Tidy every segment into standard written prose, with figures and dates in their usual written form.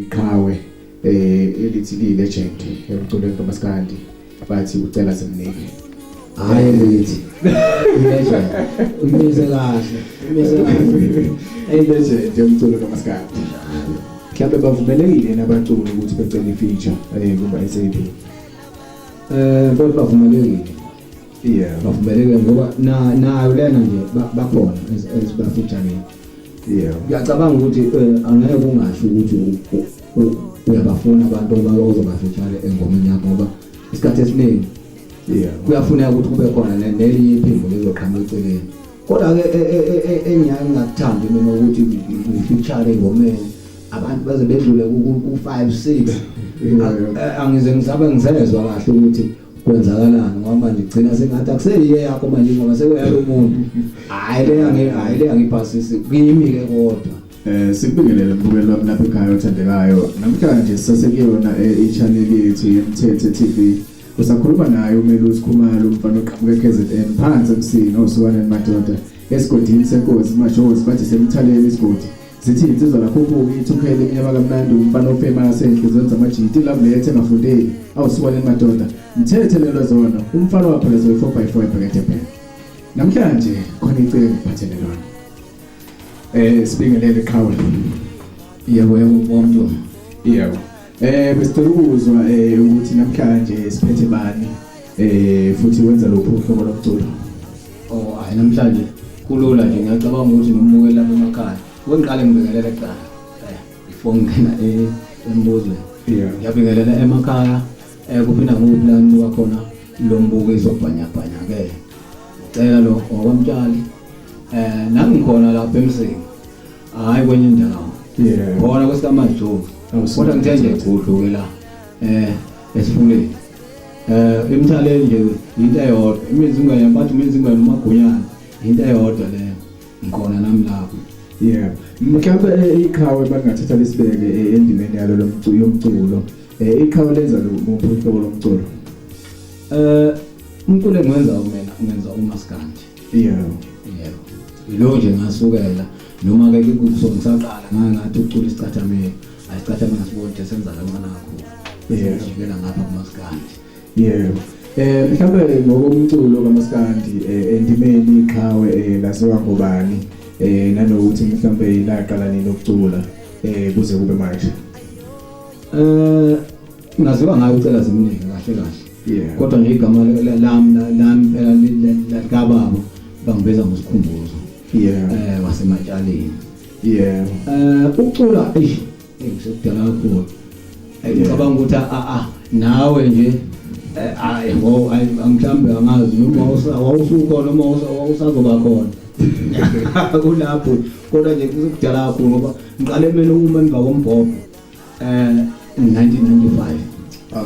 iqhawe elithi legend emculweni kaMaskandi bathi ucela simnike hayi lithi legend umise kahle legend emculweni kaMaskandi mhlawumbe bavumelekile nabaculi ukuthi becele ifeature kuma SAP bavumelekile bavumelekile ngoba nayo lena nje bakhona esibafeaturing ngiyacabanga ukuthi angeke kungasho ukuthi uyabafuna abantu abazobafeature engomeni yakho ngoba isikhathi esiningi kuyafuneka ukuthi kube khona nelinye iphimbo lezoqhamuka eceleni kodwa ke engiyakuthanda mina ukuthi ngifeature engomeni abantu baze bedlule ku5 6 angize ngisabe ngisezwe kahle ukuthi kwenzakalani ngoba manje gcina sengathi akuseyiye yakho manje ngoba sekuyalo umuntu hayi le angiphasisi kimi ke kodwa sikubingelele mbukeli wami lapha ekhaya othandekayo namhlanje sisasekuyona i-channel yethu yeMthetho TV usakhuluma naye uMelusi Khumalo umfana oqhamuka eKZN phansi emsini osuwane madoda esigodini senkosi mashozi bathi semthaleni isigodi sithi insizwa lakhuphuka ithukhele eminyaka kamnandi umfana ofamous enhlizweni zamajiti labulethe engafundeli awusuwane madoda Mthetho lelo zona umfana waphela zo4x4 ebhekethephe namhlanje khona icele ngiphathele lona sibingelele Qhawe yebo umuntu yebo besicela ukuzwa ukuthi namhlanje siphethe bani futhi wenza lokho uhlobo lokucula hayi namhlanje kulula nje ngiyacabanga ukuthi nomukeli lapha emakhaya wengiqale ngibingelele kuqala before ngena embuzweni ngiyabingelela emakhaya kuphinda ngoplan wakhona lo mbuko izobhanyabhanya ke ucela lo okwamtshali nami ngikhona lapha emsini hayi kwenye indawo bona kwesamajozi kodwa ngithenje kuhluke la esifuleni emthaleni nje into eyodwa imizinga yabantu imizinga nomagunyana into eyodwa leyo ngikhona nami lapho mhlawumbe iqhawe bangathatha lesibeke endimeni yalo yomculo iqhawe lenza lo uhlobo lomculo umculo engiwenza ngenza uMaskandi yilo nje ngasukela noma ke kusongisaqala ngathi ucula isicathamelo ayisicathamelo sibone senza kancane kakhulu sijikela ngapha kuMaskandi mhlawumbe ngokomculo kaMaskandi endimeni iqhawe laziwa ngobani nanokuthi mhlawumbe ilaqala nini ukucula kuze kube manje ngaziwa ngayo ucela zimningi kahle kodwa nje igama lami phela likababa bangibeza ngosikhumbuzo wasematshaleni ucula ngisekudala kakhulu ngicabanga ukuthi nawe nje mhlawumbe angazi noma wawusukhona noma wawusazoba khona kulapho kodwa nje kusekudala kakhulu ngoba ngiqale mina uma emva kombhobho 1995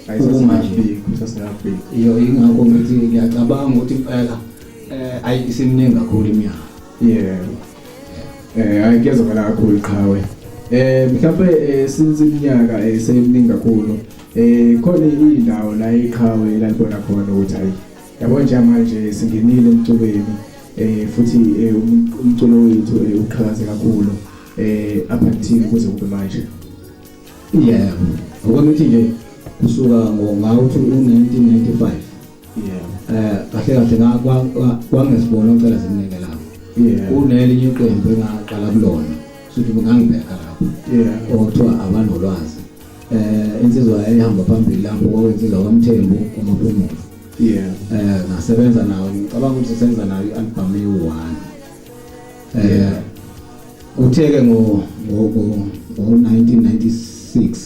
ayisasingafiki kusasingafiki ingakho ngithi ngiyacabanga ukuthi impela isimningi kakhulu iminyaka aykezwakala kakhulu Qhawe mhlawumbe since iminyaka seyiminingi kakhulu khona indawo la iqhawe lalibona khona ukuthi hayi yabo nje manje singenile emculweni futhi umculo wethu uqhakaze kakhulu up until kuze kube manje ngokuthi nje kusuka ngawuthi u1995 kahle kwangesibona ucela zimnike lapho kunelinye iqembu engaqala kulona futhi ngangibheka lapho okuthiwa abanolwazi insizwa ehamba phambili lapho kwakwensizwa kwaMthembu kwaMaphumulo ngasebenza nawo ngicabanga ukuthi senza nayo i-album eyi-1 utheke ngo1996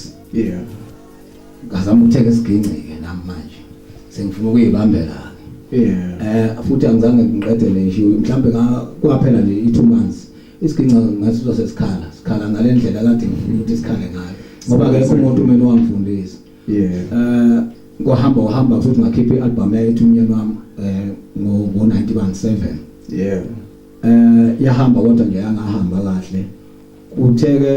ngazama ukutheka isiginci-ke nami manje sengifuna ukuyibambela futhi angizange ngiqedele nje mhlambe kwaphela nje i2 months isiginci ngasizwa sesikhala ngale ndlela kade ngifuna ukuthi sikhale ngayo ngoba akekho umuntu mina owangifundisa ngohamba futhi ngakhipha i-album yethu umnyaka wami ngo1917 yahamba kodwa nje yangahamba kahle kutheke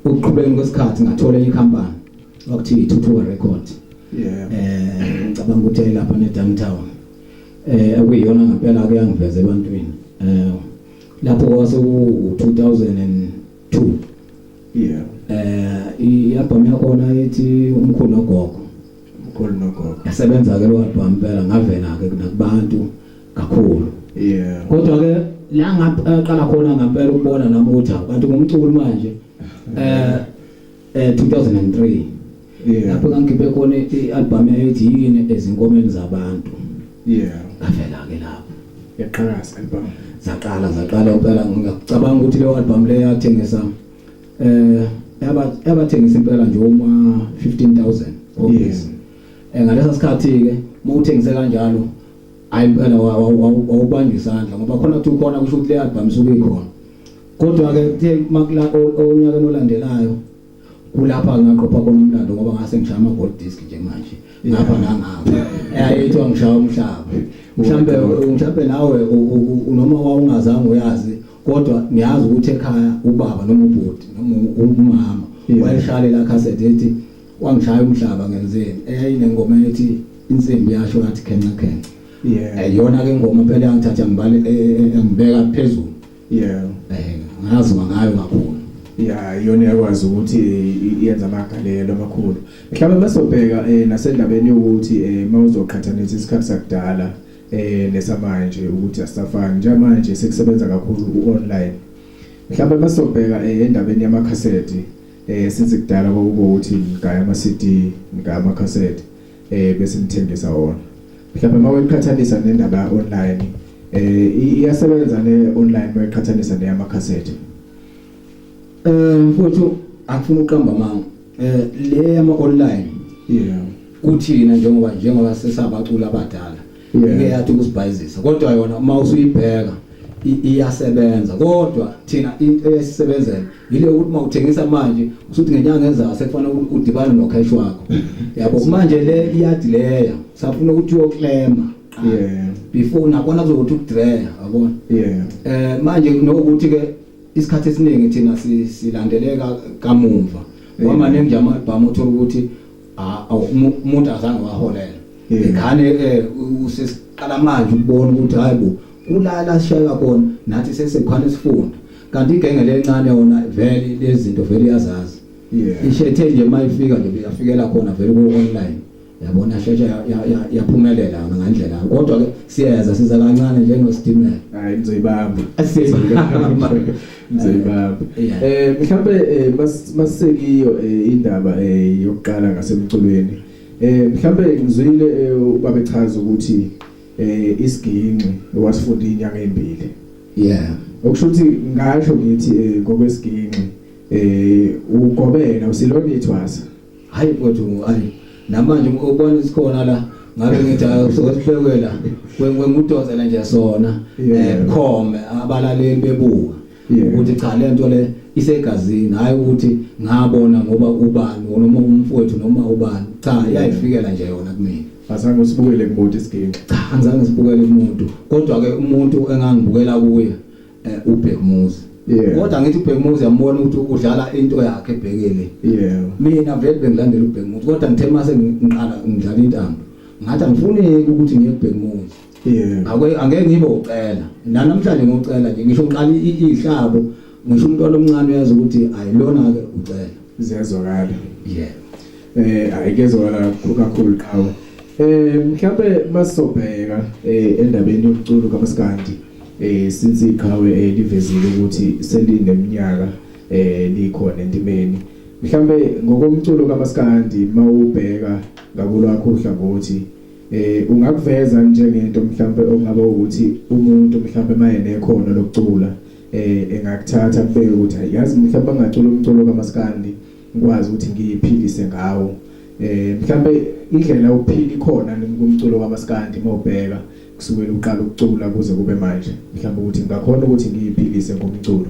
ukuqhubeka kwesikhathi ngathola ikhampani okuthiwa iThuthuka Record ngicabanga ukuthi lapha neDowntown ekuyiyona ngempela ke yangiveza ebantwini lapho kwase ku2002 i-album yakhona ethi umkhulu nogogo yasebenza ke lo album phela ngavela ke nakubantu kakhulu kodwa ke la ngaqala khona ngempela ukubona nami ukuthi kanti ngumculi manje 2003 lapho ngikhiphe khona i-album ethi yini ezinkomeni zabantu ngavela ke lapho yaqhakaza album zaqala phela ngicabanga ukuthi le album le yathengisa yabathengisa impela nje uma 15,000 copies ngalesa sikhathi ke mawuthengise kanjalo ayimpela wawubanja isandla ngoba khona kuthi ukhona kusho ukuthi le album suke ikhona kodwa ke kuthe makula onyaka olandelayo kulapha ngaqopha khona umlando ngoba ngase ngishaya ama gold disc nje manje ngapha nangapha ayithiwa ngishaya umhlaba mhlambe nawe noma wawungazange uyazi kodwa ngiyazi ukuthi ekhaya ubaba noma ubhuti noma umama wayeshaya la cassette ethi wangishaya umhlaba ngenzeni eyayinengoma ethi insimbi yasho ngathi khenqa yona ke ingoma phela yangithatha ngibale ngibeka phezulu ngazi ngayo kakhulu yona yakwazi ukuthi iyenza amagalelo amakhulu mhlawumbe masobheka nasendabeni yokuthi mawuzoqhathanisa isikhathi sakudala nesamanje ukuthi asafani njengamanje sekusebenza kakhulu online mhlawumbe masobheka endabeni yamakhasethi since kudala ukuthi ngaya ama CD ngaya ama cassette bese ngithengisa wona mhlawumbe maweqhathanisa nendaba online iyasebenza ne online maweqhathanisa neyama cassette mfowethu akufuna uqamba manga le yama online kuthina njengoba sesabacula abadala ngeke yathi ukusibhayizisa kodwa yona uma usuyibheka iyasebenza kodwa thina into esisebenzela ile ukuthi mawuthengisa manje usuthi ngenyanga ezayo sekufanele udibane nocash wakho yabo manje le iyadileya safuna ukuthi uyoclaima before nakona kuzokuthi ukudraya yabona manje nokuthi ke isikhathi esiningi thina silandeleka kamumva ngoba nje ama-album uthola ukuthi umuntu azange waholela ekhane usesiqala manje ukubona ukuthi hayibo kulala sishaya khona nathi sesekhona isifunda kanti igenge lencane yona vele lezi zinto vele yazazi ishethe nje mayifika nje yafikela khona vele ku online yabona shesha yaphumelela ngandlela kodwa ke siyayaza siza kancane njengoStimela hayi nizoyibamba nizoyibamba mhlambe masisekiyo indaba yokuqala ngasemculweni mhlambe ngizwile babechaza ukuthi isiginqi wasifunda inyanga embili okusho ukuthi ngasho ngithi ngokwesiginqi ugobela usilona ithwasa hayi kodwa hayi namanje ubona isikhona la ngabe ngithi sokubekela ngudozela nje sona khome abalaleli bebuka ukuthi cha lento le isegazini hayi ukuthi ngabona ngoba ubani noma umfowethu noma ubani cha iyayifikela nje yona kumina azange usibukele kumuntu isiginqi cha angizange sibukele umuntu kodwa ke umuntu engangibukela kuye uBhekmuzi kodwa ngithi uBhekmuzi yambona ukuthi udlala into yakhe ebhekele mina vele bengilandela uBhekmuzi kodwa ngithe mase ngiqala ngidlala intambo ngathi angifuni ukuthi ngiye kuBhekmuzi angeke ngibe ucela namhlanje ngocela nje ngisho ngiqala ihlabo ngisho umntwana omncane uyazi ukuthi ayilona ke ucela ziyazwakala ayikezwakala kakhulu qawo mhlawumbe masobheka endabeni yokucula kaMaskandi since iqhawe livezile ukuthi selineminyaka likhona endimeni mhlawumbe ngokomculo kaMaskandi mawubheka ngakulwakho uhlangothi ungakuveza njengento mhlawumbe okungaba ukuthi umuntu mhlawumbe mayenekhono lokucula engakuthatha kubeke ukuthi yazi mhlawumbe angacula umculo kaMaskandi ngikwazi ukuthi ngiyiphilise ngawo mhlawumbe indlela ukuphila ikhona kumculo kaMaskandi mawubheka kusukela uqala ukucula kuze kube manje mhlawumbe ukuthi ngakhona ukuthi ngiyiphilise ngomculo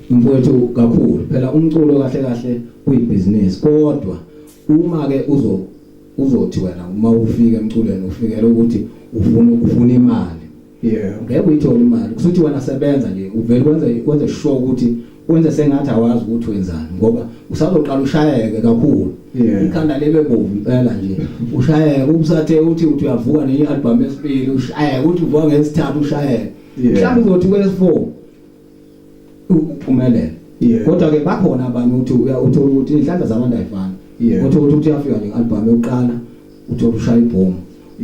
mfowethu kakhulu phela umculo kahle kahle uyibusiness kodwa uma ke uzothi wena uma ufika emculweni ufikele ukuthi ufuna imali ngeke uyithola imali kusuthi wena sebenza nje uvele wenze sure ukuthi wenze sengathi awazi ukuthi wenzani ngoba usazoqala ushayeke kakhulu ikhanda lebe bovu impela nje ushayeke ubusathe uthi uyavuka ne-album esibili ushayeke uthi uvuka ngesithathu ushayeke mhlawumbe uzothi kwesi4 uphumelele kodwa ke bakhona abanye uthi uthola ukuthi inhlanhla zabantu ayifani uthola ukuthi uyafika nje album yokuqala uthola ushaya ibhomu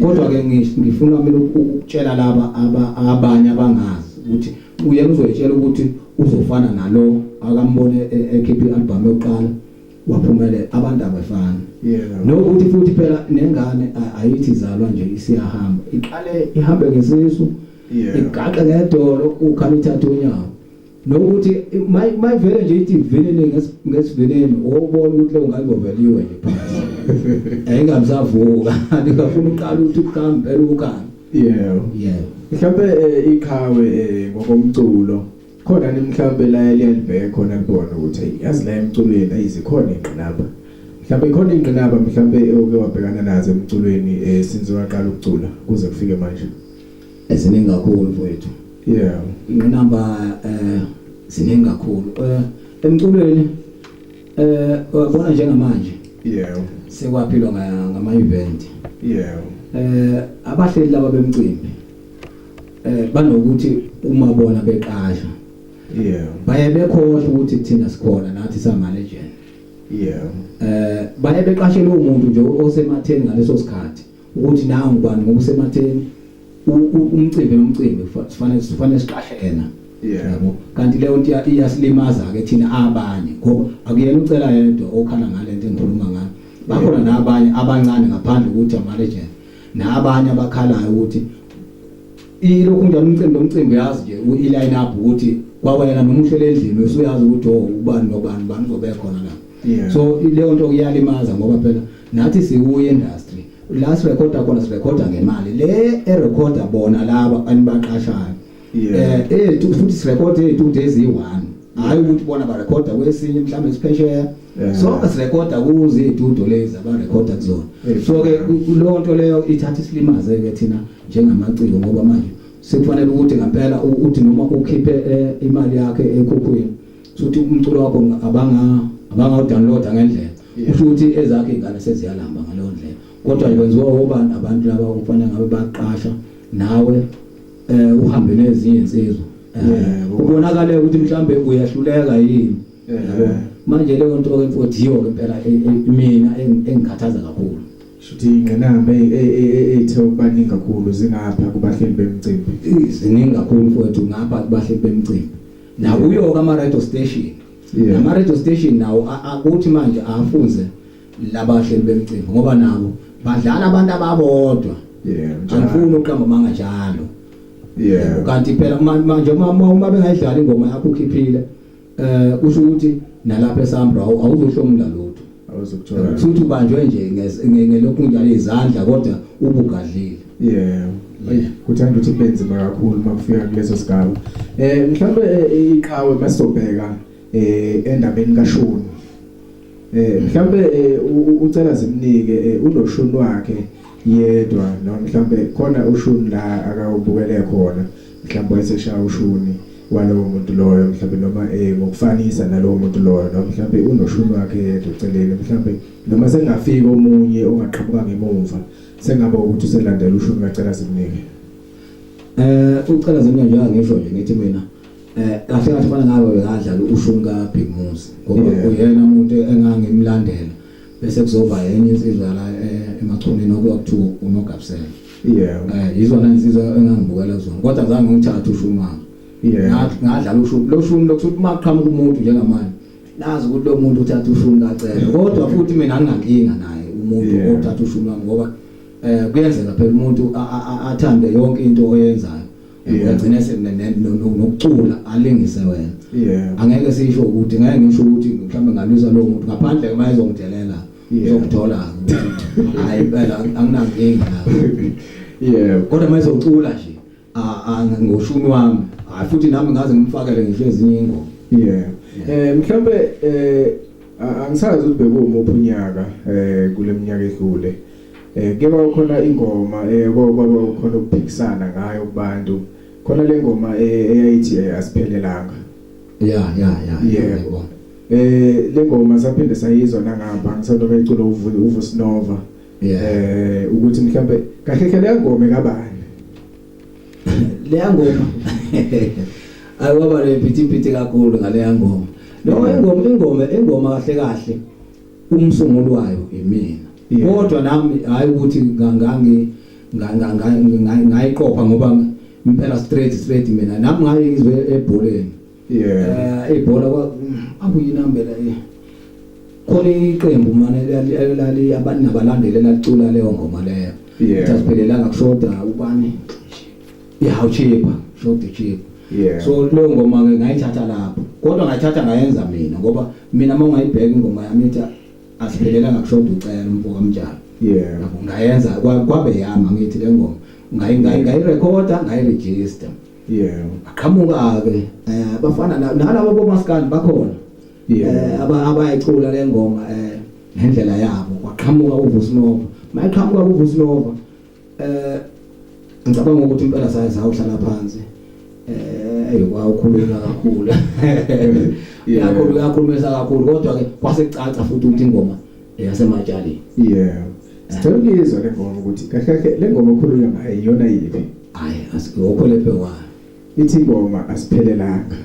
kodwa ke ngifuna mina ukutshela laba abanye abangazi ukuthi uyena uzoyitshela ukuthi uzofana nalo akambone ekhipha i-album yokuqala waphumelela abantu abafana nokuthi futhi phela nengane ayithi izalwa nje isiyahamba iqale ihambe ngesisu igaqa ngedolo ukhala ithatha unyawo nokuthi mayivele nje ithi ivelele ngesiveleni obona ukuthi leyo ngane izoveliwe nje phansi ayingamsavuka ngifuna uqala ukuthi ukhambe phela ukhambe mhlawumbe ikhawe ngokomculo khona mhlawumbe la eliyalibheka khona libona ukuthi yazi la emculweni ayizikhona ingqinamba mhlawumbe ikhona ingqinamba mhlawumbe oke wabhekana nazo emculweni since waqala ukucula kuze kufike manje eziningi kakhulu mfowethu ingqinamba ziningi kakhulu emculweni wabona njengamanje sekwaphilwa ngama event abahleli laba bemcimbi banokuthi uma bona beqasha baye bekhohle ukuthi thina sikhona nathi sama legend baye beqashe lo muntu nje osematheni ngaleso sikhathi ukuthi nawe ngubani ngoba usematheni umcimbi kufanele siqashe yena yabo kanti leyo nto iyasilimaza ke thina abanye ngoba akuyena ucela yedwa okhala ngalento engikhuluma ngayo bakhona nabanye abancane ngaphandle ukuthi ama legend nabanye abakhalayo ukuthi ilokhu njalo umcimbi yazi nje i-line up ukuthi kwawena noma uhlele endlini usuyazi ukuthi ubani nobani bani uzobekhona la so leyo nto iyalimaza ngoba phela nathi sikuyi industry last recorder khona sirecorda ngemali le erecorder bona laba anibaqashayo futhi sirecord 2 days i1 hayi ukuthi bona ba recorder kwesinye mhlawumbe isiphesheya so sirecorda kuze idudo lezi aba recorder kuzona so ke lo nto leyo ithatha isilimaze ke thina njengamaciko ngoba manje sekufanele ukuthi ngempela uthi noma ukhiphe imali yakhe ekhukhwini futhi umculo wakho abanga download ngendlela usho ukuthi ezakhe ingane seziyalamba ngaleyo ndlela kodwa kwenziwa obani abantu laba kufanele ngabe baqasha nawe uhambe nezinye insizwa ubonakala ukuthi mhlambe uyahluleka yini manje leyo nto ke mfowethu yiyo impela mina engikhathaza kakhulu shuthi ingqinamba ethe ubaningi kakhulu zingapha kubahleli bemcimbi ziningi kakhulu mfowethu ngapha kubahleli bemcimbi nakuyo ama radio station ama radio station nawo akuthi manje afunze labahleli bemcimbi ngoba nabo badlala abantu ababodwa angifuni uqamba manganjalo kanti phela manje uma bengayidlala ingoma yakho ukhiphile kusho ukuthi nalapha eSambra awuzohlomula lutho awuzokuthola futhi ubanjwe nje ngelokhu njalo izandla kodwa ubugadlile kuthanda ukuthi benzima kakhulu makufika kuleso sigaba mhlawumbe iqhawe masobheka endabeni kaShuni mhlawumbe ucela zimnike unoShuni wakhe yedwa noma mhlawumbe khona uShuni la akawubukele khona mhlawumbe wayeseshaya uShuni walowo muntu loyo mhlawumbe noma ngokufanisa nalowo muntu loyo noma mhlawumbe unoShuni wakhe yedwa ucelele mhlawumbe noma sengafika omunye ongaqhamuka ngemuva sengabe ukuthi uselandela uShuni ngacela simnike ucela zimnike nje ngisho nje ngithi mina kahle kahle fana ngabe bekadlala uShuni kaBig Musi ngoba uyena umuntu engangimlandela bese kuzoba enye insizwa la emachoneni okuthiwa uNogabsela yizona insizwa engangibukela zona kodwa zange ngithathe uShuni wami ngadlala uShuni lo Shuni lokuthi maqhamuka umuntu njengamanje nazi ukuthi lo muntu uthatha uShuni kacela kodwa futhi mina anginankinga naye umuntu othatha uShuni wami ngoba kuyenzeka phela umuntu athande yonke into oyenzayo ugcina nokucula alingise wena angeke sisho ukuthi ngeke ngisho ukuthi mhlawumbe ngalwisa lo muntu ngaphandle mayizongidelela uzongithola hayi phela anginankinga la kodwa mayizocula nje ngoShuni wami futhi nami ngaze ngimfakele ngisho ezinye ingoma mhlawumbe angisazi ukuthi bekumuphi unyaka kule minyaka edlule keba khona ingoma kwaba khona ukuphikisana ngayo kubantu khona le ngoma eyayithi asiphelelanga le ngoma saphinde sayizwa nangapha ngisalobe icula uVusnova ukuthi mhlambe kahle le ngoma kabani le ngoma ayiwaba le piti kakhulu ngale ngoma no ingoma kahle kahle umsunguli wayo imina kodwa nami hayi ukuthi ngayiqopha ngoba impela straight mina nami ngaye ngizwe ebholeni ibhola akuyinambela khona iqembu manje lali abantu nabalandeli lacula leyo ngoma leyo sasiphelelanga kushoda ubani ihawuchipa shoda chipa so leyo ngoma ke ngayithatha lapho kodwa ngayithatha ngayenza mina ngoba mina uma ungayibheka ingoma yami ethi asiphelelanga kushoda ucela umfoko kamjalo lapho ngayenza kwabe yami ngithi le ngoma ngayirecorda ngayiregister aqhamuka ke bafana nalabo bomaskandi bakhona abayicula le ngoma ngendlela yabo kwaqhamuka uVusinova mayiqhamuka uVusinova ngicabanga ukuthi impela sayawuhlala phansi ukhuluma kakhulu yakhulumisa kakhulu kodwa ke kwasecaca futhi ukuthi ingoma yasematshaleni Sithokozwa le ngoma ukuthi kahle le ngoma okhulunywa ngayo iyona yipi hayi asikholephe wayo ithi ingoma asiphelelanga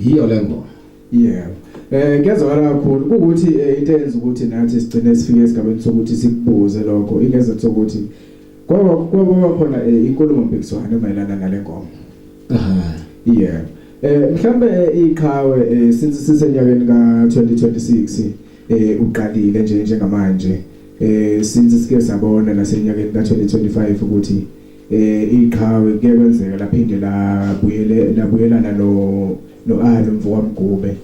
Hiyo lengo. Ngiyazwakala kakhulu ukuthi into eyenza ukuthi nathi sigcine sifike esigabeni sokuthi sikubuze lokho ingeza ukuthi kwaba khona inkulumo mpikiswano emayelana nale ngoma. Mhlambe iqhawe since sisenyakeni ka2026 uqalile njengamanje since sike sabona nasenyakeni ka2025 ukuthi iqhawe kuyekwenzeka laphinde labuyelana no Mvukamgube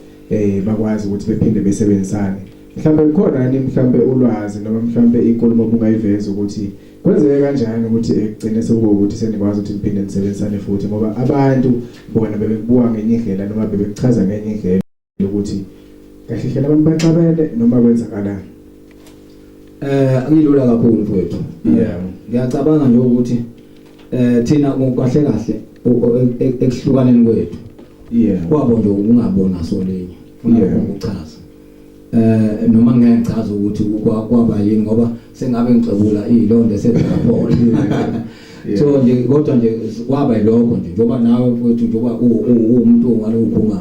bakwazi ukuthi bephinde besebenzisane mhlambe khona mhlambe ulwazi noma mhlambe inkulumo obungayiveza ukuthi kwenzeke kanjani ukuthi egcine sekuwukuthi senikwazi ukuthi niphinde nisebenzisane futhi ngoba abantu bona bebekubuka ngenye indlela noma bebekuchaza ngenye indlela ukuthi kahle hle abantu baxabene noma kwenzakalani angilula kakhulu mfowethu ngiyacabanga nje ukuthi thina kahle ekuhlukaneni kwethu kwabo nje ungabona solinye ukuchaza noma ngiyachaza ukuthi kwaba yini ngoba sengabe ngicebula ilonde sezaphola so nje kodwa nje kwaba lokho nje njoba nawe mfowethu njoba umuntu ongalokhunga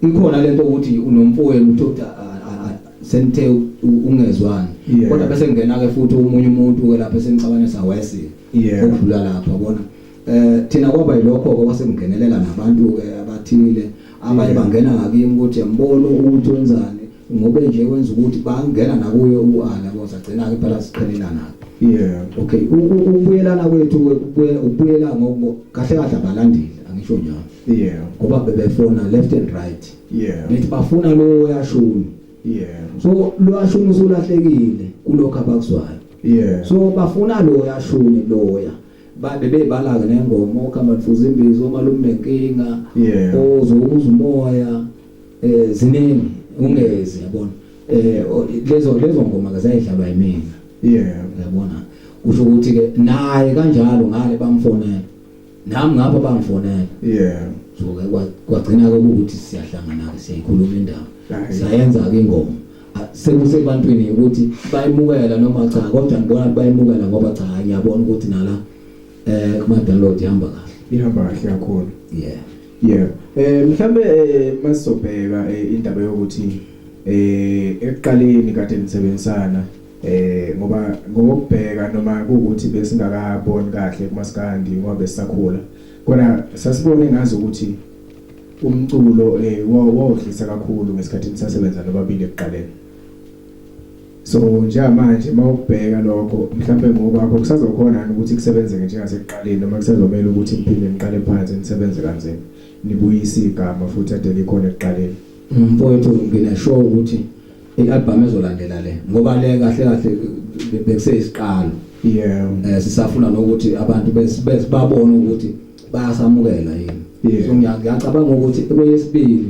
ikhona lento ukuthi unomfowenu uthi senthe ungezwani kodwa bese ngena ke futhi umunye umuntu ke lapha senixabanisa wesi ukudlula lapha bona thina kwaba yilokho kwasengenelela nabantu ke abathile abanye bangena ngakimi ukuthi yambona ukuthi wenzani ngobe nje wenza ukuthi bangena nakuyo uAla bosagcina ke phela siqhelelana okay ubuyelana kwethu ubuyela ngoba kahle abalandeli angisho njalo ngoba bebefona left and right bethi bafuna lo yashuni so lo yashuni usulahlekile kulokho abakuzwayo so bafuna lo yashuni loya bebebala nengoma okhamba mfuza imbizo malume nkinga ozokuza umoya ziningi ungeze yabona lezo ngoma kazayidlalwa yimina yabona kusho ukuthi ke naye kanjalo ngale bamfonela nami ngapha bangifonela so kwagcina ke ukuthi siyahlangana ke siyayikhuluma indaba sayenza ke ingoma sekusebantwini ukuthi bayimukela noma cha kodwa ngibona bayimukela ngoba cha ngiyabona ukuthi nala kuma download ihamba kahle kakhulu mhlambe masobheka indaba yokuthi ekuqaleni kade nisebenzisana ngoba ngokubheka noma ukuthi besingakaboni kahle kumaskandi ngoba besisakhula kodwa sasibone ngazi ukuthi umculo wawudlisa kakhulu ngesikhathi nisasebenza nobabili ekuqaleni so njengamanje mawubheka lokho mhlambe ngokwakho kusazokhona ukuthi kusebenzeke njengasekuqaleni noma kusazomela ukuthi niphinde niqale phansi nisebenze kanzima nibuyise igama futhi ade likhona ekuqaleni mfowethu nginasho ukuthi i-album ezolandela le ngoba le kahle bekuseyisiqalo sisafuna nokuthi abantu besibabone ukuthi bayasamukela yini so ngiyacabanga ukuthi kweyesibili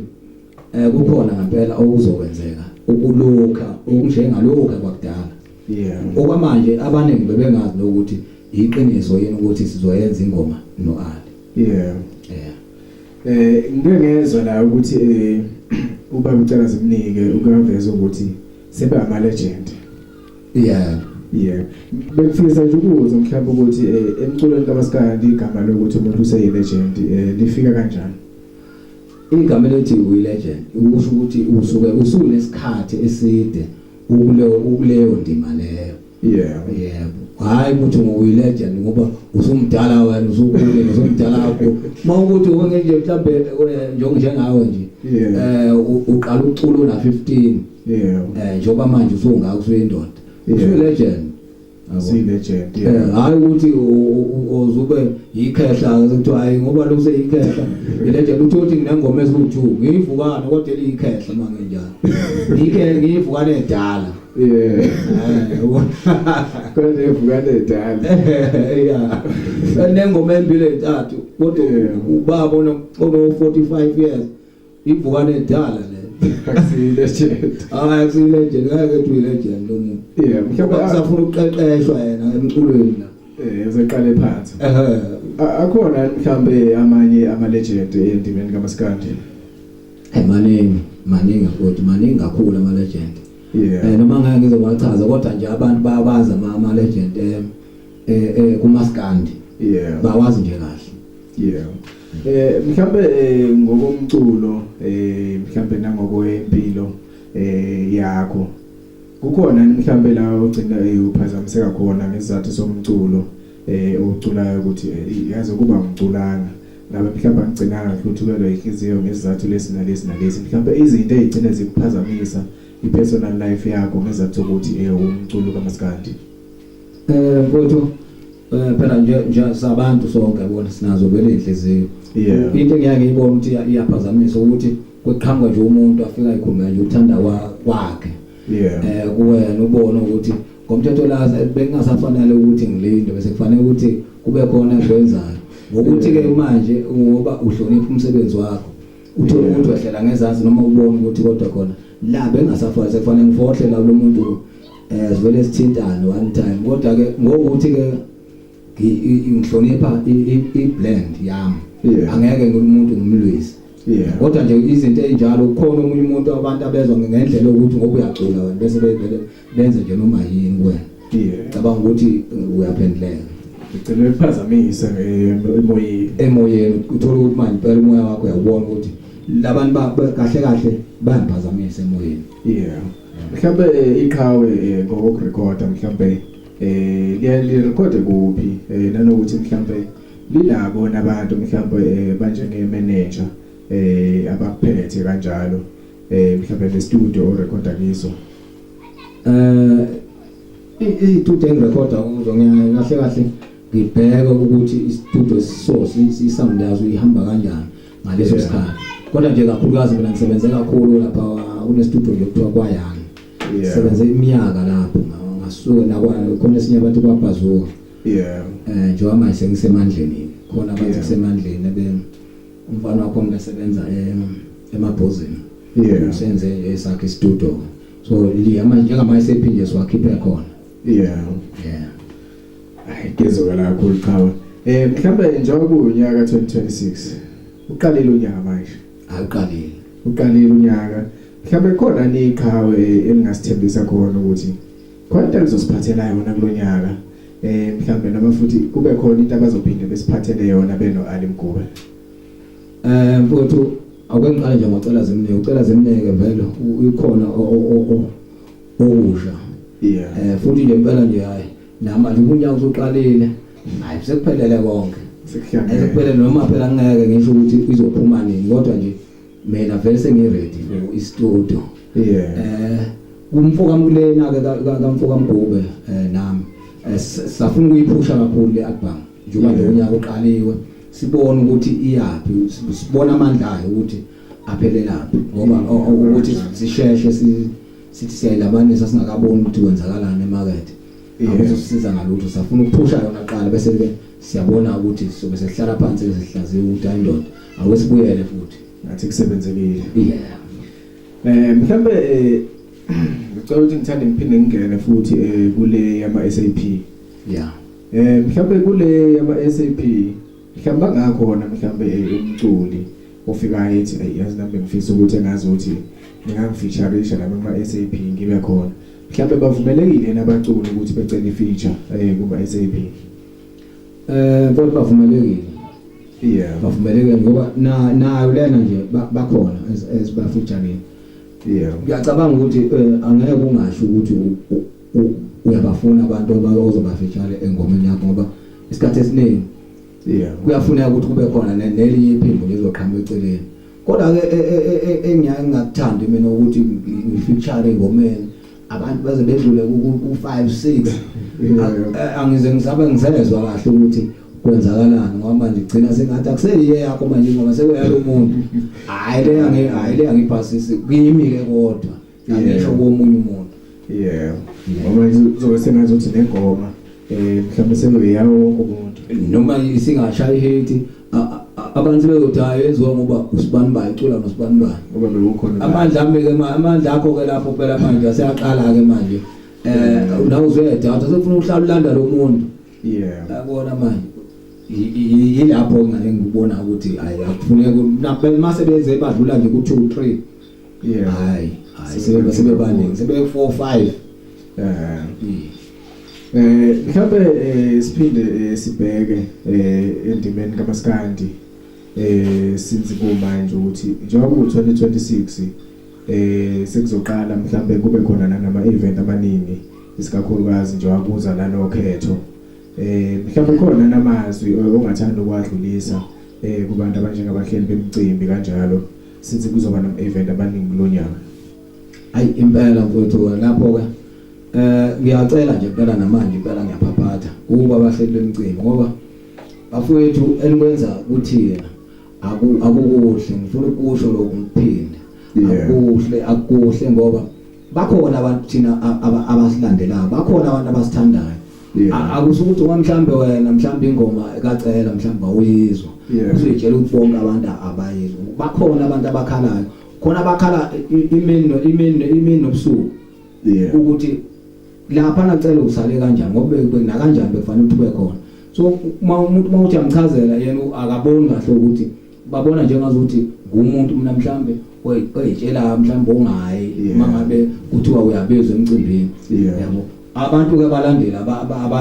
kukhona ngempela okuzokwenzeka ukulokha okunjengalokho kwakudala. Okwamanje abaningi bebengazi ukuthi iqiniso yini ukuthi sizoyenza ingoma no-Ali. Ngingezwe la ukuthi ubaba ucela simnike ukuveza ukuthi sebe ama legend. Bengifisa nje ukuzwa mhlawumbe ukuthi emculweni kaMaskandi igama lokuthi umuntu useyi legend lifika kanjani? Igama elithi uyi legend ukusho ukuthi usuke usunesikhathi eside ukuleyo ndima leyo. Hayi ukuthi uyi legend ngoba usumdala wena usumdala akho. Mawukuthi nje mhlambe njengawe nje uqala uculo na 15 njengoba manje usungaka usuyindoda usuyi legend. Legend. Hayi ukuthi uzube ikhehla ukuthi hayi ngoba lo seyikhehla ilegend uthi nginengoma eziwu2 ngiyivukana kodwa eliyikhehla manje njalo ngiyivukana edala. Kodwa evukana edala. Nengoma embili entathu kodwa ubaba ono 45 years ivukana edala le. Legend. Akusiyi legend ngeke kuyi legend lo muntu. Mhlawumbe asafuna ukuqeqeshwa yena emculweni la. Uzeqale phansi. Akhona mhlawumbe amanye ama legend endimeni kaMaskandi. Maningi futhi maningi kakhulu ama legend. Noma ngeke ngizobachaza kodwa nje abantu bayabaza ama legend kuMaskandi. Bawazi nje kahle. Mhlawumbe ngokomculo mhlawumbe nangokwempilo yakho kukhona mhlawumbe la ugcina uphazamiseka khona ngesizathu somculo uculayo ukuthi yazi kuba ngiculaanga ngabe mhlawumbe angigcinanga futhi kwelo inhliziyo ngesizathu lesi nalesi mhlawumbe izinto ezigcina zikuphazamisa ipersonal life yakho ngesizathu ukuthi umculo kaMaskandi. Mfowethu phela nje sabantu sonke bona sinazo vele inhliziyo. Into engiyake ngibona ukuthi iyaphazamisa ukuthi kweqhamuka nje umuntu afika ekhuluma nje uthanda kwakhe. Kuwena ubona ukuthi ngomthetho laza bengasafanele ukuthi ngilinde bese kufanele ukuthi kube khona engikwenzayo. Ngokuthi ke manje ngoba uhlonipha umsebenzi wakho uthola ukuthi wehlela ngezansi noma ubone ukuthi kodwa khona la bengasafanele sekufanele ngifohle la lo muntu sivele sithintane one time kodwa ke ngokuthi ke ngihlonipha i-blend yami angeke ngumuntu ngimlwisi. Kodwa nje izinto ezinjalo kukhona omunye umuntu abantu abezwa ngendlela ukuthi ngoba uyacula wena bese benze nje noma yini wena. Cabanga ukuthi uyaphendleka. Ugcina uphazamisa emoyeni uthola ukuthi manje phela umoya wakho uyabona ukuthi labantu kahle bayaphazamisa emoyeni. Mhlawumbe iqhawe ngokurecorda mhlawumbe lirekhode kuphi nanokuthi mhlawumbe lilabo nabantu mhlawumbe banjenge manager abaphethe kanjalo mhlawumbe le studio orecorda kiso. I-studio engirecorda kuzo kahle ngibheka ukuthi i-studio source i-sound yazo ihamba kanjani ngaleso sikhathi. Kodwa nje kakhulukazi mina ngisebenze kakhulu lapha kune studio yokuthiwa kwaYani. Sebenze iminyaka lapho ngasuka khona esinye abantu babhazuka. Njengoba manje sengisemandleni khona abantu kusemandleni umfana wakho ngisebenza emabhozini. Usenze esakhe studio. So manje njengamanje sephinde siwakhiphe khona. Ngezwe la kakhulu qhawe. Mhlawumbe njengoba kunyaka 2026 uqalile unyaka manje. Uqalile unyaka. Mhlawumbe khona niqhawe elingasithembisa khona ukuthi khona into elizosiphathela yona kulonyaka. Mhlawumbe noma futhi kube khona into abazophinde besiphathele yona beno-Ali Mgube. Mfowethu akwengiqala nje ngocela zemneke vele ukhona okusha. Futhi nje impela nje hayi namanje unyaka usuqalile hayi sekuphelele konke. Sekuphelele noma phela ngeke ngisho ukuthi izophuma nini kodwa nje mina vele sengiready for istudio. Kumfoka mkulena ke kamfoka Mgube nami safuna ukuyiphusha kakhulu le album njengoba nje unyaka uqaliwe sibone ukuthi iyapi sibona amandla ayo ukuthi aphelelaphi ngoba ukuthi sisheshe sithi siyayilabanisa singakaboni ukuthi kwenzakalani emarket. Akuzosisiza ngalutho safuna ukuphusha yona qala bese siyabona ukuthi sobe sehlala phansi sihlaziya ukuthi ayindoda awesibuyele futhi ngathi kusebenzekile. Mhlambe ngicela ukuthi ngithande ngiphinde ngingene futhi kule yama SAP. Yeah. Mhlambe kule yama SAP mhlamba ngakhona mhlambe umculi ofika ethi yazi nami ngifisa ukuthi engazi ukuthi ngingangifeatureisha nami kuma SAP ngibe khona. Mhlambe bavumelekile nabaculi ukuthi becela ifeature kuma SAP. Kodwa bavumelekile. Yeah. Bavumelekile ngoba nayo lena nje bakhona esibafeaturing. Yeah. Ngiyacabanga ukuthi angeke kungasho ukuthi uyabafuna abantu abazobafeature engomeni yakho ngoba isikhathi esiningi kuyafuneka ukuthi kube khona nelinye iphimbo lizoqhamuka eceleni. Kodwa ke engiyakuthanda mina ukuthi ngifeature engomeni abantu baze bedlule ku5 6 angize ngisezwa kahle ukuthi kwenzakalani ngoba manje gcina sengathi akuseyiye yakho manje ngoba sekuyalo umuntu hayi le angiphasisi kimi ke kodwa ngisho komunye umuntu. Yeah. Ngoba uzobe sengathi uthi nengoma mhlawumbe sekuyawo wonke umuntu noma isingashayi hate abantu bezodayo yenziwa ngoba usibani bayicula nosibani bani ngoba bekukhona amandla akho ke lapho phela manje aseyaqala ke manje nawo uzweda sekufuna uhlala ulanda lo muntu. Yeah. Yabona manje yilapho ngikubona ukuthi hayi akufuneki mase beze badlula nje ku2 3. Yeah. Hayi sebe baningi sebe 4 5. Mhlawumbe siphinde sibheke endimeni kaMaskandi since kumanje ukuthi njengoba ku2026 sekuzoqala mhlawumbe kube khona nama event amaningi isikakhulukazi njengoba kuza nanokhetho mhlawumbe khona namazwi ongathanda ukwadlulisa kubantu abanjengabahleli bemicimbi kanjalo since kuzoba nama event amaningi kulonyaka. Hayi impela mfowethu lapho ke ngiyacela nje phela namanje impela ngiyaphaphatha kuba abahleli bemicimbi ngoba bafowethu enikwenza kuthina akukuhle ngifuna ukusho lokho ngiphinde akukuhle ngoba bakhona abantu thina abasilandelayo bakhona abantu abasithandayo akusukuthi mhlambe wena mhlambe ingoma ekacela mhlambe awuyizwa usuyitshela ukuthi bonke abantu abayizwa bakhona abantu abakhalayo khona bakhala imini nobusuku ukuthi lapha nacela usale kanjani ngoba bekuna kanjani bekufanele ukuthi ube khona. So umuntu mawuthi amchazela yena akaboni kahle ukuthi babona njengazuthi ngumuntu mina mhlambe oyitshela mhlambe ongayi mangabe kuthiwa uyabezwa emcimbini yabo abantu ke balandela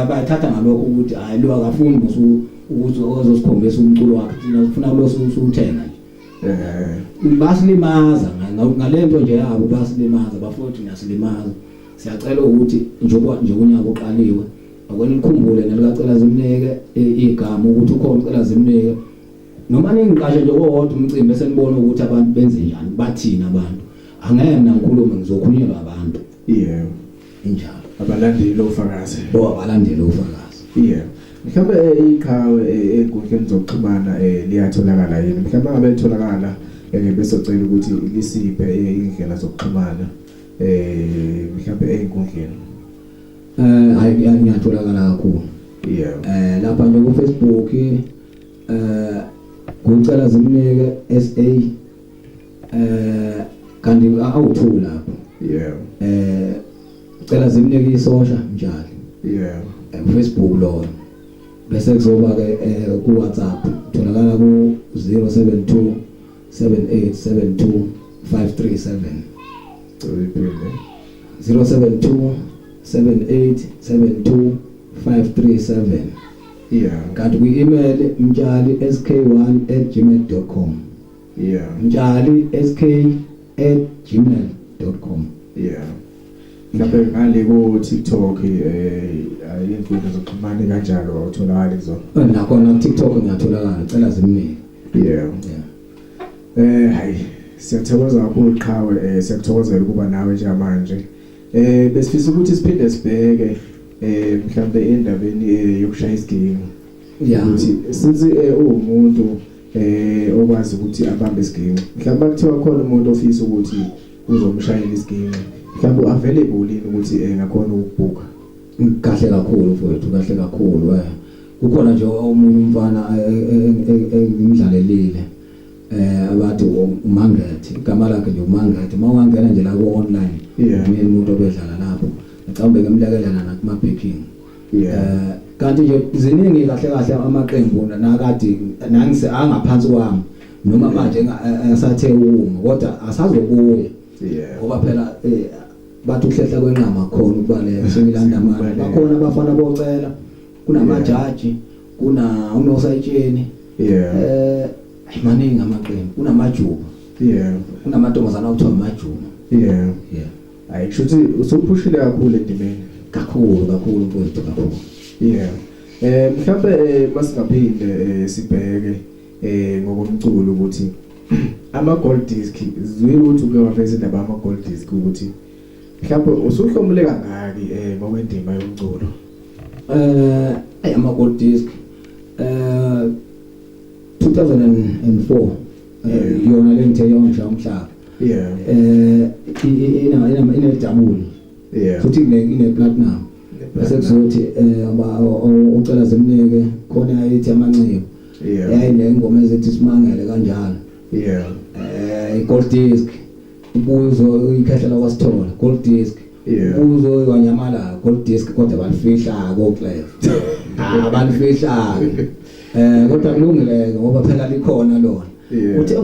bayathatha ngalokho ukuthi hayi lo akafuni ukuthi ozosikhombisa umculo wakhe thina ufuna lo usuthenga nje. Basilimaza ngalento nje yabo basilimaza bafowethu niyasilimaza. Siyacela ukuthi njengoba nje unyaka uqaliwe akwena ikhumbule nelikacela zimnike igama ukuthi ukhona ucela zimnike noma ningiqashe nje kodwa umcimbi esenibona ukuthi abantu benze njani bathina abantu angeke mina ngikhulume ngizokhulunyelwa abantu. Yeah. Injalo abalandeli ofakazi abalandeli ofakazi. Yeah. Mhlawumbe ikhawe enkundleni zokuxhumana liyatholakala yini mhlawumbe ngabe litholakala besocela ukuthi lisiphe indlela zokuxhumana mhlawumbe einkundleni. Hayi ngiyatholakala kakhulu. Yeah. Lapha nje ku Facebook kucela zimnike SA kanti awuthu lapho. Yeah. Cela zimnike isosha njalo. Yeah. Facebook lo bese kuzoba ke ku WhatsApp tholakala ku 072 7872 537 072 7872 537. Yeah. Kanti ku-email mtshali.sk1@gmail.com. Yeah. mtshali.sk@gmail.com. Yeah. Lapha ngale ku TikTok izinkundla zokuxhumana kanjalo awutholakali zona. Nakhona ku TikTok ngiyatholakala cela zimnike. Yeah. Hayi siyathokoza kakhulu Qhawe siyathokozela ukuba nawe njengamanje. Besifisa ukuthi siphinde sibheke mhlambe endabeni yokushaya isiginci. Yeah. Ukuthi since umuntu okwazi ukuthi abambe isiginci. Mhlawumbe kuthiwa khona umuntu ofisa ukuthi uzomshayela isiginci. Mhlawumbe available yini ukuthi ngakhona ukubhuka. Kahle kakhulu mfowethu kahle kakhulu kukhona nje omunye umfana engimdlalelile abathi uMangathi igama lakhe nje uMangathi mawangena nje la ku online mina umuntu obedlala lapho mhlawumbe ngemlekelana nakuma packing kanti nje ziningi kahle kahle amaqembu nakade nangise angaphansi kwami noma manje asathe uma kodwa asazokuya ngoba phela bathi uhlehla kwenqama khona ukubaleka semilanda manje bakhona abafana bocela kunamajaji kuna unosayitsheni maningi amaqembu kunamajuba kunamantombazana okuthiwa amajuba hayi kushuthi usuphushile kakhulu endimeni kakhulu mfowethu kakhulu mhlawumbe masingaphinde sibheke ngokomculo ukuthi ama gold disc zwile ukuthi uke wafeza indaba ama gold disc ukuthi mhlawumbe usuhlomule kangaki ngokwendima yomculo ama gold disc 2004 yona lengithe yonke umhlaba ina jabule futhi ine platinum bese kuzothi ucela zemnike khona ayithi amancebo yayinengoma ezithi simangele kanjalo gold disc ubuzo ikhahlela kwasithola gold disc ubuzo wanyamala gold disc kodwa balifihla ko Clef balifihla kodwa kulungile ngoba phela likhona lona uthi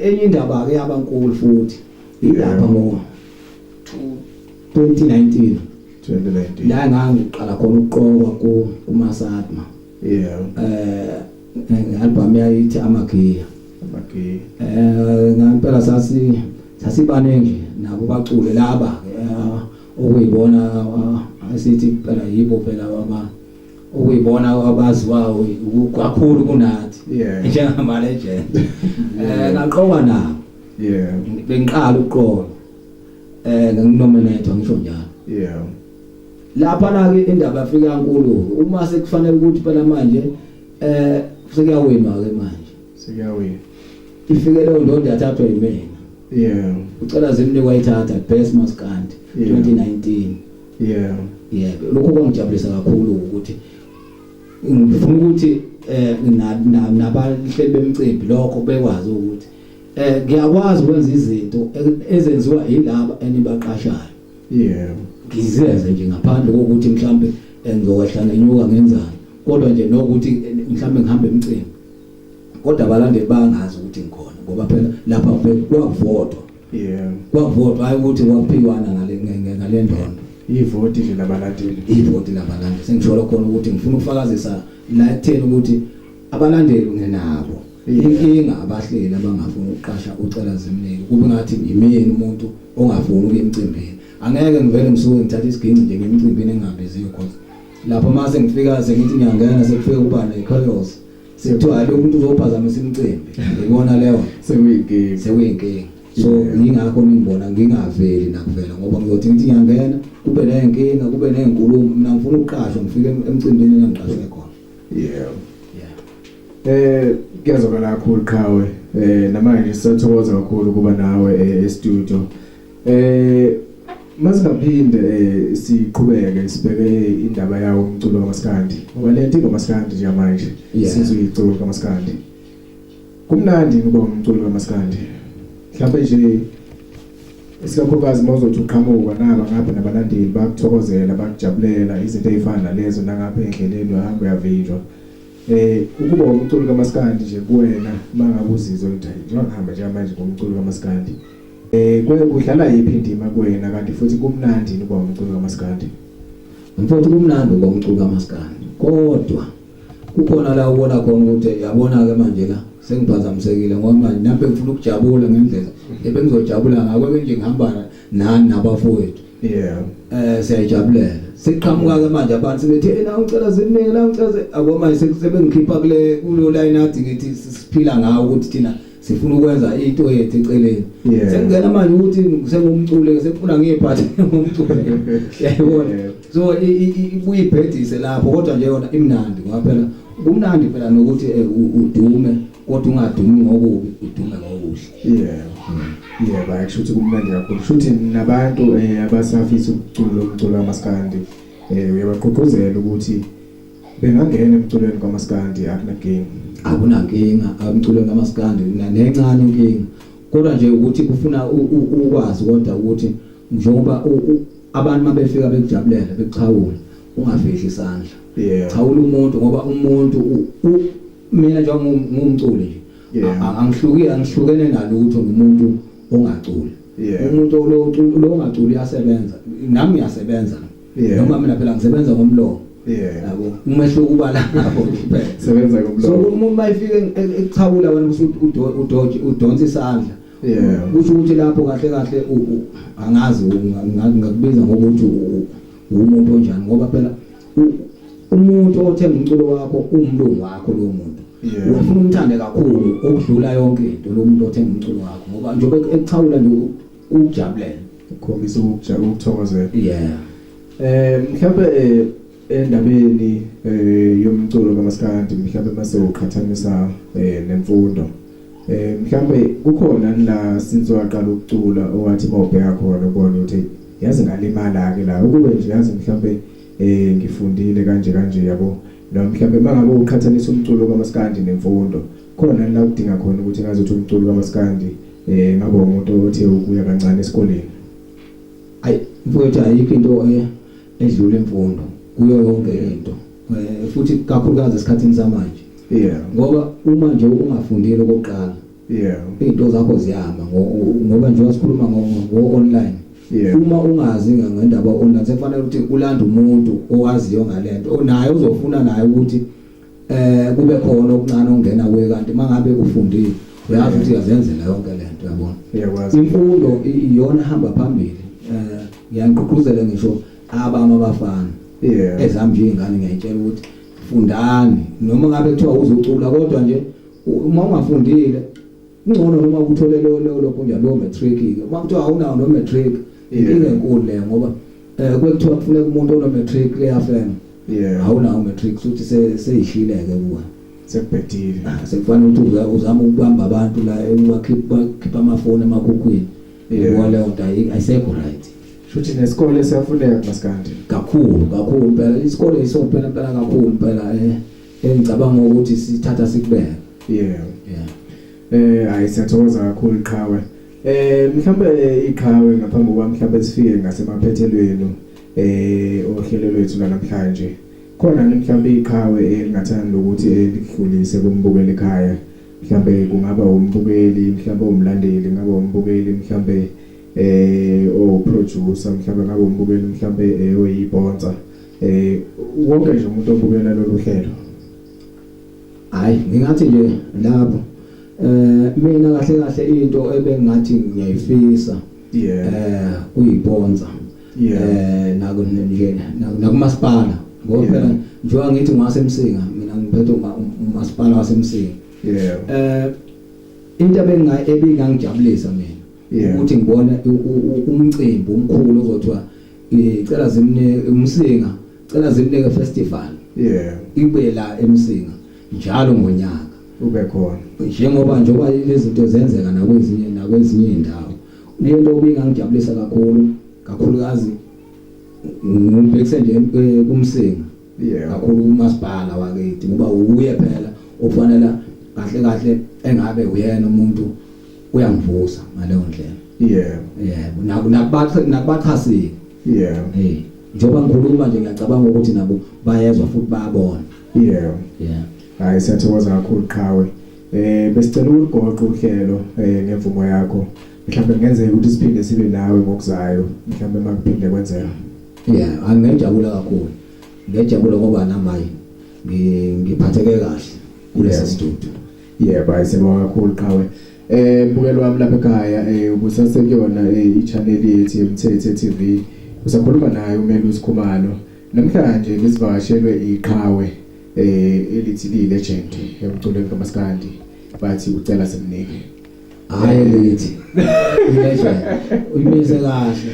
enye indaba ke yabankulu futhi ilapha ngo 2019 la ngangiqala khona ukuqokwa kuMasatma album yayithi amagiya ngampela sasibaningi nabo bacule laba okuyibona asithi phela yibo phela okuyibona abaziwayo kakhulu kunathi njengama legend ngaqokwa nabo bengiqala ukuqoka nginominate ngisho njalo lapha na ke indaba yafika kankulu uma sekufanele ukuthi phela manje sekuyawinwa ke manje ifike leyo ndondo yathathwa yimina ucela zemini wayithatha best maskandi 2019 lokho kwangijabulisa kakhulu ukuthi ngifuna ukuthi nabahleli bemcimbi lokho bekwazi ukuthi ngiyakwazi ukwenza izinto ezenziwa yilaba enibaqashayo ngizenze nje ngaphandle kokuthi mhlambe ngizokwehla nenyuka ngenzani kodwa nje nokuthi mhlambe ngihambe emcimbi kodwa abalandeli bangazi ukuthi ngikhona ngoba phela lapha kwavotwa kwavotwa hayi ukuthi kwaphiwana ngale ndondo ivoti nje labalandeli sengisho khona ukuthi ngifuna ukufakazisa la ekutheni ukuthi abalandeli ngenabo inkinga abahleli abangafuni ukuqasha ucela zimnike kube ngathi yimini umuntu ongafuni ukuya emcimbini angeke ngivele ngisuke ngithatha isiginci nje ngemcimbini engabiziyo khona lapho mase ngifika sengithi ngiyangena sekufika ubana ichaos sekuthiwa lo muntu uzophazamisa imicimbi ngibona leyo sekuyinkinga so ngingakho ngibona ngingaveli nakuvela ngoba ngizothi ngithi ngiyangena kube nenkinga kube nezinkulumo mina ngifuna ukuqashwa ngifike emcimbini engiqashwe khona kuyazwakala kakhulu Qhawe namanje sisathokoza kakhulu kuba nawe e-studio masingaphinde siqhubeke sibheke indaba yawo umculo kaMaskandi ngoba lento kaMaskandi nje manje sizwe iculo kaMaskandi kumnandi ngoba umculo kaMaskandi mhlawumbe nje isikakhulukazi mawuzothi uqhamuka naba ngapha nabalandeli bakuthokozela bakujabulela izinto ezifana nalezo nangapha endleleni uhamba uyavinjwa ukuba umculo kaMaskandi nje kuwena mangabuzizo ukuthi ngihamba nje manje ngomculo kaMaskandi kudlala yiphi indima kuwena kanti futhi kumnandi ukuba umculo kaMaskandi mfowethu kumnandi ukuba umculo kaMaskandi kodwa kukhona la ubona khona ukuthi yabona ke manje la sengiphazamisekile ngoba manje nambe ngifuna ukujabula ngendlela ebengizojabula ngakho nje ngihamba nani nabafowethu siyajabulela siqhamuka ke manje abantu sebethi na ngicela ziningi la ngicela aboma sebengikhipha kulo line athi ngithi siphila ngawo ukuthi thina sifuna ukwenza into yethu eceleni sengena manje ukuthi sengumculo sefuna ngiyiphathe ngomculo yayibona so ibuye ibhedise lapho kodwa nje yona imnandi ngoba phela kumnandi phela nokuthi udume kodwa ungadumi ngokubi udume ngokuhle bayashuthi kumnandi kakhulu shuthi nabantu abasafisa umculo kaMaskandi uyabaqoqozela ukuthi bengangena emculweni kaMaskandi akunankinga. Akunankinga emculweni kaMaskandi nencane inkinga. Kodwa nje ukuthi kufuna ukwazi kodwa ukuthi njengoba abantu mabefika bekujabulela bekuchawula ungafihli isandla. Chawula umuntu ngoba umuntu mina nje ngumculi nje angihlukene nalutho nomuntu ongaculi. Umuntu lo ongaculi uyasebenza nami ngiyasebenza noma mina phela ngisebenza ngomlomo. Yabo umehluko kuba lapho kuphela sebenza ngomlomo. So umuntu mayifike ekuchawula wena udonsa isandla. Kusho ukuthi lapho kahle kahle angazi ngakubiza ngokuthi umuntu onjani ngoba phela umuntu othenga umculo wakho umlungu wakho lo muntu. Ufuna umthande kakhulu okudlula yonke into lo muntu othenga umculo wakho ngoba njengoba ekuchawula nje ukujabulela ukhombisa ukuthokozela. Mhlawumbe endabeni yomculo kaMaskandi mhlawumbe mase uqhathanisa nemfundo. Mhlawumbe kukhona la since waqala ukucula owathi mawubheka khona ubone ukuthi yazi ngalimala ke la ukube nje yazi mhlawumbe ngifundile kanje yabo noma mhlawumbe mangabe uqhathanisa umculo kaMaskandi nemfundo khona la udinga khona ukuthi ngazothi umculo kaMaskandi ngabe umuntu othe ukuya kancane esikoleni. Mfowethu ayikho into edlula imfundo kuyo yonke into futhi kakhulukazi esikhathini samanje. Ngoba uma nje ungafundile okokuqala into zakho ziyama ngoba nje wasikhuluma ngo-online. Uma ungazi ngendaba online sekufanele ukuthi ulanda umuntu owaziyo ngalento onaye uzofuna naye ukuthi kube khona okuncane ongena kuye kanti mangabe ufundile uyazi ukuthi uyazenzela yonke lento yabona. Imfundo iyona hamba phambili. Ngiyanqoquzela ngisho abafana ezami nje ingane ngiyayitshela ukuthi fundani noma ngabe kuthiwa uzocula kodwa nje uma ungafundile ngcono noma uthole lo kunja lo matric uma kuthiwa awunawo no matric inkinga enkulu le ngoba kwekuthiwa kufuneka umuntu ono matric le FM awunawo matric futhi seyishileke kuwa sekubhedile sekufanele ukuthi uzama ukubamba abantu la ekhipha amafoni emakhukhwini wale nto ayisekho right. Futhi nesikole siyafuneka kuMaskandi kakhulu phela isikole isophela kakhulu phela engicabanga ukuthi sithatha sikubeka. Siyathokoza kakhulu Qhawe. Mhlawumbe iqhawe ngaphambi kokuba mhlawumbe sifike ngasemaphethelweni ohlelo lwethu namhlanje khona mhlawumbe iqhawe engathanda ukuthi lidlulise kumbukeli ekhaya mhlawumbe kungaba umbukeli mhlawumbe umlandeli ngaba umbukeli mhlawumbe o producer mhlawumbe ngaba umbukeli mhlawumbe oyibonza wonke nje umuntu obukela lolu hlelo. Ngingathi nje lapho mina kahle into ebengathi ngiyayifisa uyibonza nakumasipala ngoba phela njengoba ngithi ngasemsinga mina ngiphethe umasipala wasemsinga. Into ebengangijabulisa mina ukuthi ngibone umcimbi omkhulu ozothiwa icela zimne umsinga cela zimneke festival ibe la emsinga njalo ngonyaka ube khona njengoba lezi zinto zenzeka nakwezinye indawo. Lento obingangijabulisa kakhulukazi ngibhekise nje kumsinga kakhulu umasipala wakithi ngoba uye phela ofanele kahle engabe uyena umuntu uyangivusa ngaleyo ndlela. Nakubaxhasile njengoba ngikhuluma nje ngiyacabanga ukuthi nabo bayezwa futhi bayabona. Siyathokoza kakhulu Qhawe. Besicela ukugoqa uhlelo ngemvumo yakho. Mhlawumbe ngenzeka ukuthi siphinde sibe nawe ngokuzayo mhlawumbe makuphinde kwenzeka. Angijabula kakhulu. Ngiyajabula ngoba namayi ngiphatheke kahle kulesi studio. Siyabonga kakhulu Qhawe. Mbukelo wami lapha ekhaya ubusasekuyona i-channel yethu yeMthetho TV. Usakhuluma naye uMelusi Khumalo. Namhlanje ngisivakashelwe iQhawe elithi legend emculweni kaMaskandi bathi ucela simnike. Lithi legend uyimeze kahle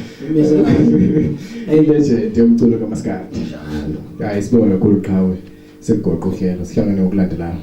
legend emculweni kaMaskandi. Sibonga kakhulu Qhawe. Sekugoqa uhlelo sihlangane ngokulandelayo.